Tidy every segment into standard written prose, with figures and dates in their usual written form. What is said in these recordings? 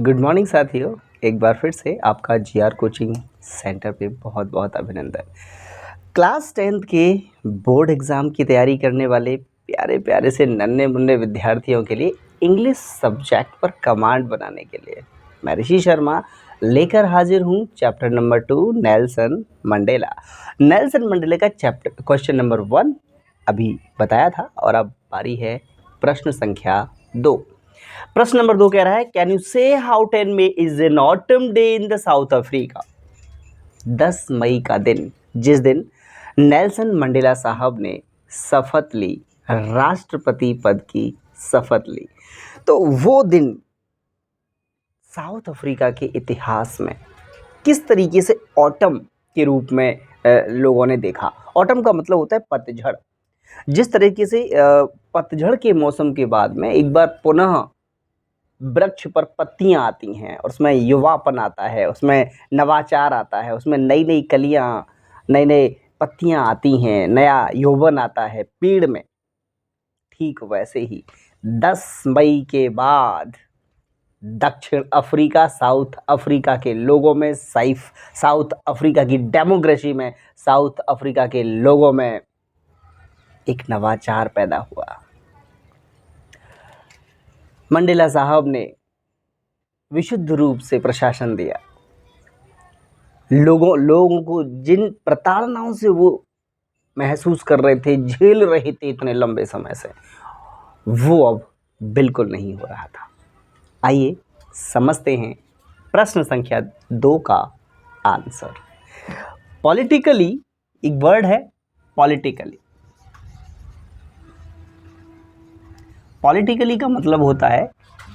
Good morning साथियों। एक बार फिर से आपका जीआर कोचिंग सेंटर पे बहुत बहुत अभिनंदन। क्लास 10th के बोर्ड एग्ज़ाम की तैयारी करने वाले प्यारे प्यारे से नन्हे मुन्ने विद्यार्थियों के लिए इंग्लिश सब्जेक्ट पर कमांड बनाने के लिए मैं ऋषि शर्मा लेकर हाजिर हूँ chapter number 2 Nelson Mandela. Nelson Mandela का चैप्टर क्वेश्चन नंबर 1 अभी बताया था और अब बारी है प्रश्न संख्या 2। प्रश्न नंबर 2 कह रहा है, can you say how 10 May is an autumn day in the South Africa. 10 मई का दिन, जिस दिन नेल्सन मंडेला साहब ने शपथ ली, राष्ट्रपति पद की शपथ ली, तो वो दिन साउथ अफ्रीका के इतिहास में किस तरीके से ऑटम के रूप में लोगों ने देखा। ऑटम का मतलब होता है पतझड़। जिस तरीके से पतझड़ के मौसम के बाद में एक बार पुनः वृक्ष पर पत्तियां आती हैं और उसमें युवापन आता है, उसमें नवाचार आता है, उसमें नई नई कलियां, नए नए पत्तियां आती हैं, नया यौवन आता है पेड़ में। ठीक वैसे ही 10 मई के बाद दक्षिण अफ्रीका, साउथ अफ्रीका के लोगों में, साउथ अफ्रीका की डेमोक्रेसी में, साउथ अफ्रीका के लोगों में एक नवाचार पैदा हुआ। मंडेला साहब ने विशुद्ध रूप से प्रशासन दिया। लोगों को जिन प्रताड़नाओं से वो महसूस कर रहे थे, झेल रहे थे इतने लंबे समय से, वो अब बिल्कुल नहीं हो रहा था। आइए समझते हैं प्रश्न संख्या 2 का आंसर। पॉलिटिकली, एक वर्ड है पॉलिटिकली। पॉलिटिकली का मतलब होता है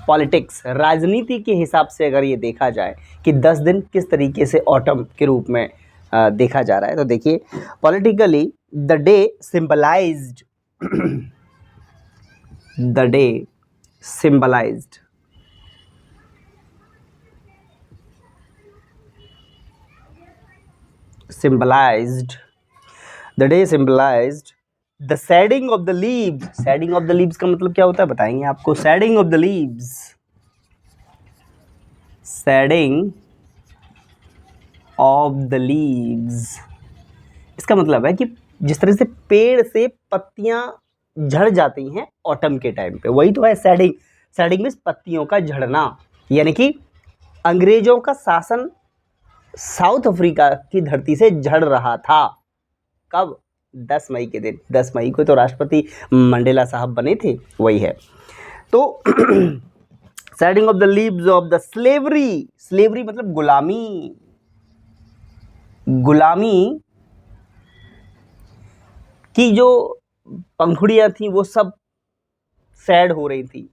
पॉलिटिक्स। राजनीति के हिसाब से अगर ये देखा जाए कि 10 दिन किस तरीके से ऑटम के रूप में देखा जा रहा है, तो देखिए, politically the day symbolized the day symbolized the shedding of the leaves. Shedding of the leaves का मतलब क्या होता है बताएंगे आपको। Shedding of the leaves, shedding of the leaves, इसका मतलब है कि जिस तरह से पेड़ से पत्तियां झड़ जाती हैं ऑटम के टाइम पे, वही तो है शेडिंग। शेडिंग मीन्स पत्तियों का झड़ना, यानी कि अंग्रेजों का शासन साउथ अफ्रीका की धरती से झड़ रहा था। कब? 10 मई के दिन। 10 मई को तो राष्ट्रपति मंडेला साहब बने थे, वही है। तो shading of the leaves of the slavery. Slavery मतलब गुलामी। गुलामी की जो पंखुड़ियां थी वो सब सैड हो रही थी,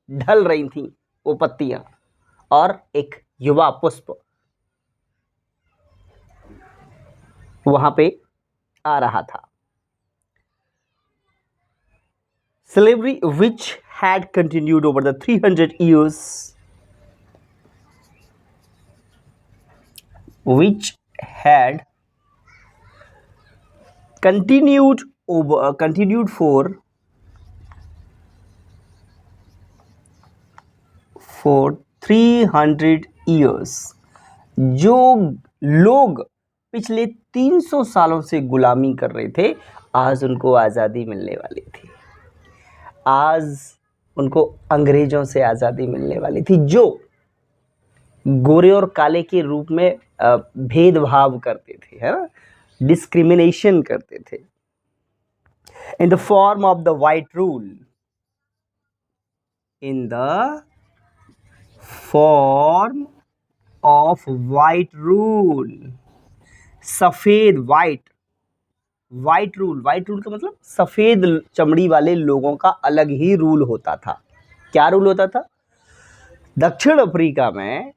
ढल रही थी वो पत्तियां, और एक युवा पुष्प वहां पे आ रहा था। Slavery which had continued over the 300 years, which had continued for 300 years, जो लोग पिछले 300 सालों से गुलामी कर रहे थे, आज उनको आज़ादी मिलने वाली थी। आज उनको अंग्रेजों से आज़ादी मिलने वाली थी, जो गोरे और काले के रूप में भेदभाव करते थे, है ना, डिस्क्रिमिनेशन करते थे। In the form of the white rule, in the form of white rule, सफेद, वाइट रूल का मतलब सफेद चमड़ी वाले लोगों का अलग ही रूल होता था। क्या रूल होता था? दक्षिण अफ्रीका में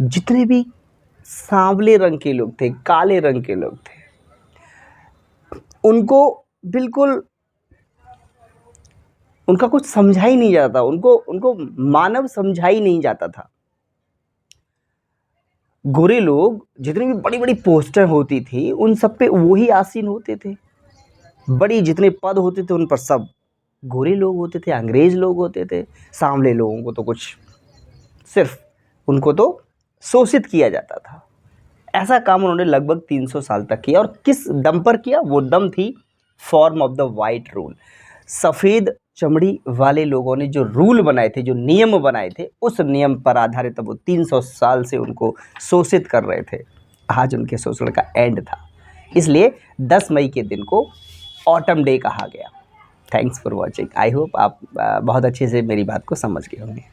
जितने भी सांवले रंग के लोग थे, काले रंग के लोग थे, उनको बिल्कुल, उनका कुछ समझा ही नहीं जाता, उनको मानव समझा ही नहीं जाता था। गोरे लोग, जितनी भी बड़ी बड़ी पोस्टर होती थी, उन सब पे वही आसीन होते थे। बड़ी जितने पद होते थे उन पर सब गोरे लोग होते थे, अंग्रेज लोग होते थे। सांवले लोगों को तो कुछ सिर्फ उनको तो शोषित किया जाता था। ऐसा काम उन्होंने लगभग 300 साल तक किया। और किस दम पर किया? वो दम थी form of the white rule. सफ़ेद चमड़ी वाले लोगों ने जो रूल बनाए थे, जो नियम बनाए थे, उस नियम पर आधारित अब वो 300 साल से उनको शोषित कर रहे थे। आज उनके शोषण का एंड था, इसलिए 10 मई के दिन को ऑटम डे कहा गया। Thanks for watching. I hope आप बहुत अच्छे से मेरी बात को समझ गए होंगे।